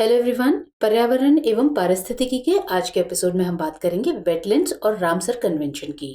Hello everyone. पर्यावरण एवं पारिस्थितिकी के आज के एपिसोड में हम बात करेंगे वेटलैंड्स और रामसर कन्वेंशन की।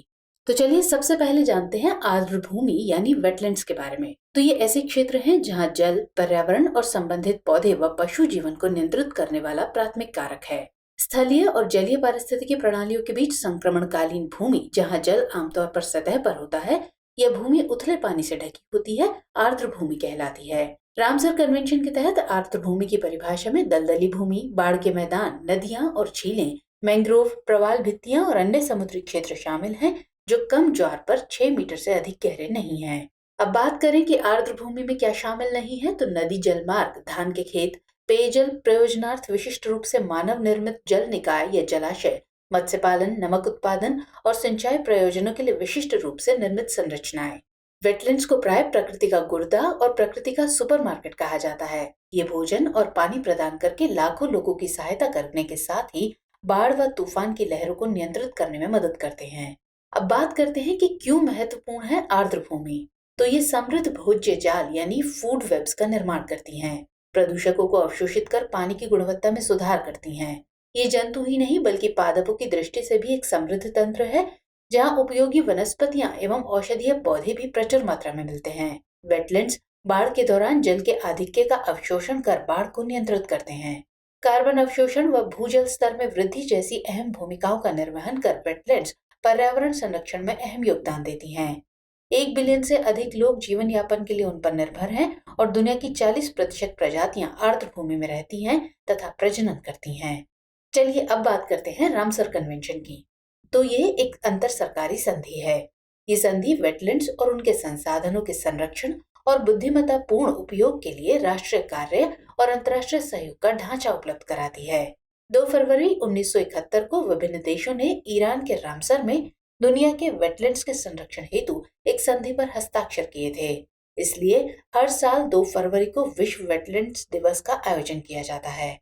तो चलिए सबसे पहले जानते हैं आर्द्र भूमि यानी वेटलैंड्स के बारे में। तो ये ऐसे क्षेत्र हैं जहां जल, पर्यावरण और संबंधित पौधे व पशु जीवन को नियंत्रित करने वाला प्राथमिक कारक है। स्थलीय और जलीय पारिस्थितिकी प्रणालियों के बीच संक्रमणकालीन भूमि जहाँ जल आमतौर पर सतह पर होता है, यह भूमि उथले पानी से ढकी होती है, आर्द्र भूमि कहलाती है। रामसर कन्वेंशन के तहत आर्द्र भूमि की परिभाषा में दलदली भूमि, बाढ़ के मैदान, नदियां और झीलें, मैंग्रोव, प्रवाल भित्तियां और अन्य समुद्री क्षेत्र शामिल हैं जो कम ज्वार पर 6 मीटर से अधिक गहरे नहीं हैं। अब बात करें कि आर्द्र भूमि में क्या शामिल नहीं है, तो नदी जल मार्ग, धान के खेत, पेयजल प्रयोजनार्थ विशिष्ट रूप से मानव निर्मित जल निकाय या जलाशय, मत्स्य पालन, नमक उत्पादन और सिंचाई प्रयोजनों के लिए विशिष्ट रूप से निर्मित संरचनाएं। वेटलैंड्स को प्राय प्रकृति का गुर्दा और प्रकृति का सुपरमार्केट कहा जाता है। ये भोजन और पानी प्रदान करके लाखों लोगों की सहायता करने के साथ ही बाढ़ व तूफान की लहरों को नियंत्रित करने में मदद करते हैं। अब बात करते हैं कि क्यों महत्वपूर्ण है आर्द्र भूमि। तो ये समृद्ध भोज्य जाल यानी फूड वेब्स का निर्माण करती हैं, प्रदूषकों को अवशोषित कर पानी की गुणवत्ता में सुधार करती हैं। ये जंतु ही नहीं बल्कि पादपों की दृष्टि से भी एक समृद्ध तंत्र है, जहाँ उपयोगी वनस्पतियां एवं औषधीय पौधे भी प्रचुर मात्रा में मिलते हैं। वेटलैंड्स बाढ़ के दौरान जल के आधिक्य का अवशोषण कर बाढ़ को नियंत्रित करते हैं। कार्बन अवशोषण व भूजल स्तर में वृद्धि जैसी अहम भूमिकाओं का निर्वहन कर वेटलैंड्स पर्यावरण संरक्षण में अहम योगदान देती हैं। 1 बिलियन से अधिक लोग जीवन यापन के लिए उन पर निर्भर हैं और दुनिया की 40% प्रजातियां आर्द्र भूमि में रहती हैं तथा प्रजनन करती हैं। चलिए अब बात करते हैं रामसर कन्वेंशन की। तो ये एक अंतर सरकारी संधि है। ये संधि वेटलैंड्स और उनके संसाधनों के संरक्षण और बुद्धिमत्तापूर्ण उपयोग के लिए राष्ट्रीय कार्य और अंतर्राष्ट्रीय सहयोग का ढांचा उपलब्ध कराती है। 2 फरवरी 1971 को विभिन्न देशों ने ईरान के रामसर में दुनिया के वेटलैंड्स के संरक्षण हेतु एक संधि पर हस्ताक्षर किए थे। इसलिए हर साल 2 फरवरी को विश्व वेटलैंड्स दिवस का आयोजन किया जाता है।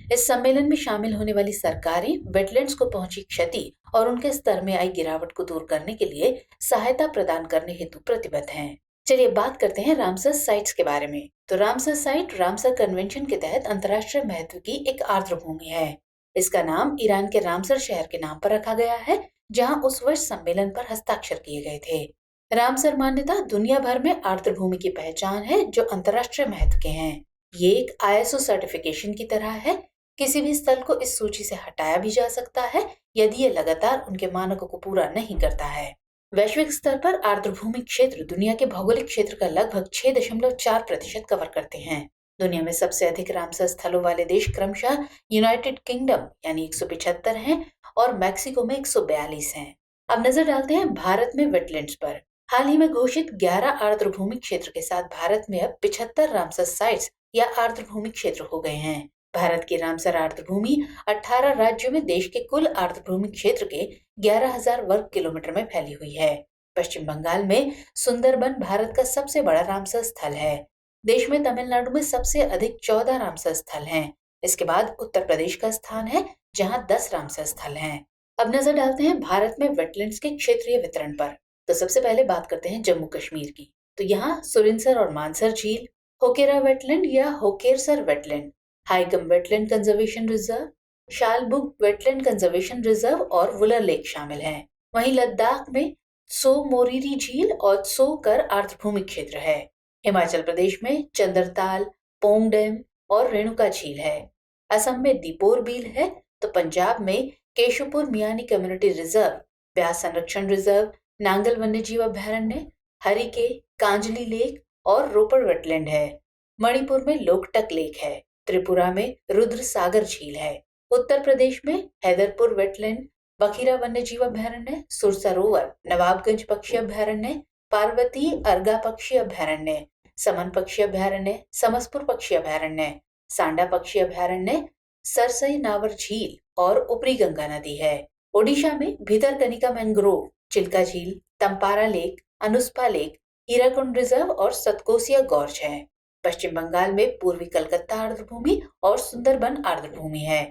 इस सम्मेलन में शामिल होने वाली सरकारें वेटलैंड्स को पहुंची क्षति और उनके स्तर में आई गिरावट को दूर करने के लिए सहायता प्रदान करने हेतु प्रतिबद्ध हैं। चलिए बात करते हैं रामसर साइट्स के बारे में। तो रामसर साइट रामसर कन्वेंशन के तहत अंतर्राष्ट्रीय महत्व की एक आर्द्र भूमि है। इसका नाम ईरान के रामसर शहर के नाम पर रखा गया है, जहाँ उस वर्ष सम्मेलन पर हस्ताक्षर किए गए थे। रामसर मान्यता दुनिया भर में आर्द्र भूमि की पहचान है जो अंतर्राष्ट्रीय महत्व के हैं। ये एक ISO सर्टिफिकेशन की तरह है। किसी भी स्थल को इस सूची से हटाया भी जा सकता है यदि ये लगातार उनके मानकों को पूरा नहीं करता है। वैश्विक स्तर पर आर्द्र भूमि क्षेत्र दुनिया के भौगोलिक क्षेत्र का लगभग 6.4% कवर करते हैं। दुनिया में सबसे अधिक रामसर स्थलों वाले देश क्रमशः यूनाइटेड किंगडम यानी 175 हैं और मैक्सिको में 142 हैं। अब नजर डालते हैं भारत में वेटलैंड्स पर। हाल ही में घोषित 11 आर्द्र भूमि क्षेत्र के साथ भारत में अब 75 रामसर साइट्स या आर्द्र भूमि क्षेत्र हो गए हैं। भारत की रामसर आर्द्र भूमि 18 राज्यों में देश के कुल आर्द्र भूमि क्षेत्र के 11,000 वर्ग किलोमीटर में फैली हुई है। पश्चिम बंगाल में सुंदरबन भारत का सबसे बड़ा रामसर स्थल है। देश में तमिलनाडु में सबसे अधिक 14 रामसर स्थल हैं। इसके बाद उत्तर प्रदेश का स्थान है जहां 10 रामसर स्थल हैं। अब नजर डालते हैं भारत में वेटलैंड्स के क्षेत्रीय वितरण पर। तो सबसे पहले बात करते हैं जम्मू कश्मीर की। तो यहाँ सुरिनसर और मानसर झील, होकेरा वेटलैंड या Hokersar wetland, Haigam wetland conservation reserve, Shallabug wetland conservation reserve और वुलर लेक शामिल हैं। वहीं लद्दाख में त्सो मोरिरी झील और त्सो कर आर्द्रभूमि क्षेत्र है। हिमाचल प्रदेश में चंद्रताल, पोंग डैम और रेणुका झील है। असम में दीपोर बील है। तो पंजाब में केशवपुर मियानी कम्युनिटी रिजर्व, ब्यास संरक्षण रिजर्व, नांगल वन्यजीव अभयारण्य, हरिके, कांजली लेक और रोपड़ वेटलैंड है। मणिपुर में लोकटक लेक है। त्रिपुरा में रुद्र सागर झील है। उत्तर प्रदेश में हैदरपुर वेटलैंड, बखीरा वन्यजीव अभयारण्य, सुर सरोवर, नवाबगंज पक्षी अभयारण्य, पार्वती अर्गा पक्षी अभयारण्य, समन पक्षी अभयारण्य, समसपुर पक्षी अभयारण्य, सांडा पक्षी अभयारण्य, सरसई नावर झील और ऊपरी गंगा नदी है। ओडिशा में भीतरकनिका मैंग्रोव, चिल्का झील, Tampara lake, Ansupa lake, Hirakud reserve और सतकोसिया गॉर्ज है। पश्चिम बंगाल में पूर्वी कलकत्ता आर्द्रभूमि और सुंदरबन आर्द्रभूमि है।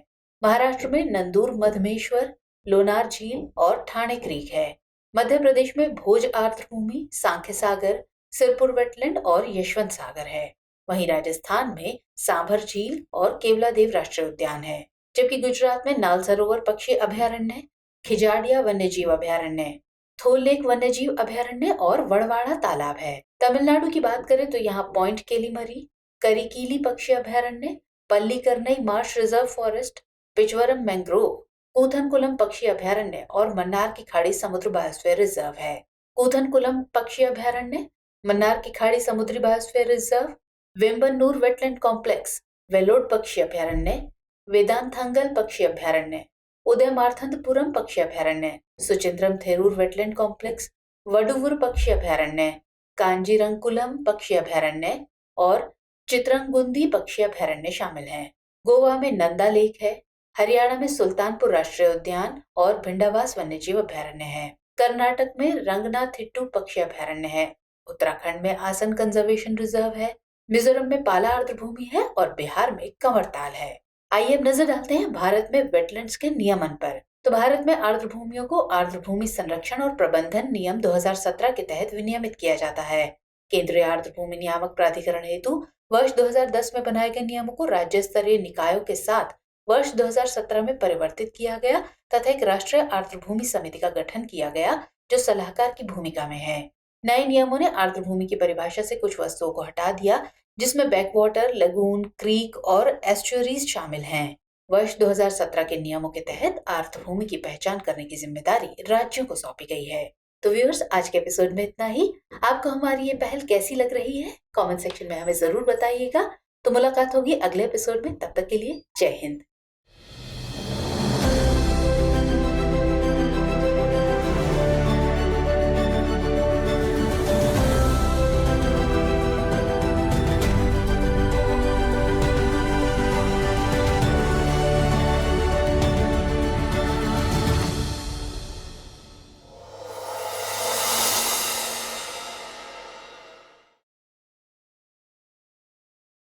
महाराष्ट्र में नंदूर मधमेश्वर, लोनार झील और ठाणे क्रीक है। मध्य प्रदेश में भोज आर्द्रभूमि, सांख्य सागर, सिरपुर वेटलैंड और यशवंत सागर है। वहीं राजस्थान में सांभर झील और केवलादेव राष्ट्रीय उद्यान है, जबकि गुजरात में नाल सरोवर पक्षी अभयारण्य, खिजाडिया वन्यजीव अभयारण्य, थोल लेक वन्यजीव अभयारण्य और वड़वाड़ा तालाब है। तमिलनाडु की बात करें तो यहाँ पॉइंट केलीमरी, करिकीली पक्षी अभयारण्य, Pallikaranai marsh reserve forest, Pichavaram mangrove, Koonthankulam पक्षी अभयारण्य और मन्नार की खाड़ी समुद्र बायोस्फीयर रिजर्व है। कूथनकुलम पक्षी अभयारण्य, मन्नार की खाड़ी समुद्री biosphere reserve, Vembannur wetland complex, Vellode पक्षी अभयारण्य, वेदांथंगल पक्षी अभयारण्य, उदयमार्थंतपुरम पक्षी अभयारण्य, सुचिंद्रम थेरूर वेटलैंड कॉम्प्लेक्स, वडुवुर पक्षी अभयारण्य, कांजीरंकुलम पक्षी अभयारण्य और चित्रंगुंदी पक्षी अभयारण्य शामिल हैं। गोवा में नंदा लेक है, हरियाणा में सुल्तानपुर राष्ट्रीय उद्यान और भिंडावास वन्यजीव अभयारण्य है। कर्नाटक में रंगनाथिट्टू पक्षी अभयारण्य है, उत्तराखंड में आसन कंजर्वेशन रिजर्व है, मिजोरम में पाला आर्द्रभूमि है और बिहार में कंवरताल है। आइए अब नजर डालते हैं भारत में वेटलैंड्स के नियमन पर। तो भारत में आर्द्रभूमियों को आर्द्रभूमि संरक्षण और प्रबंधन नियम 2017 के तहत विनियमित किया जाता है। केंद्रीय आर्द्रभूमि नियामक प्राधिकरण हेतु वर्ष 2010 में बनाए गए नियमों को राज्य स्तरीय निकायों के साथ वर्ष 2017 में परिवर्तित किया गया तथा एक राष्ट्रीय आर्द्रभूमि समिति का गठन किया गया जो सलाहकार की भूमिका में है। नए नियमों ने आर्द्रभूमि की परिभाषा से कुछ वस्तुओं को हटा दिया, जिसमें बैकवाटर, लगून, क्रीक और एस्चुरीज शामिल हैं। वर्ष 2017 के नियमों के तहत आर्द्रभूमि की पहचान करने की जिम्मेदारी राज्यों को सौंपी गई है। तो व्यूअर्स, आज के एपिसोड में इतना ही। आपको हमारी ये पहल कैसी लग रही है? कमेंट सेक्शन में हमें जरूर बताइएगा। तो मुलाकात होगी अगले एपिसोड में। तब तक के लिए जय हिंद।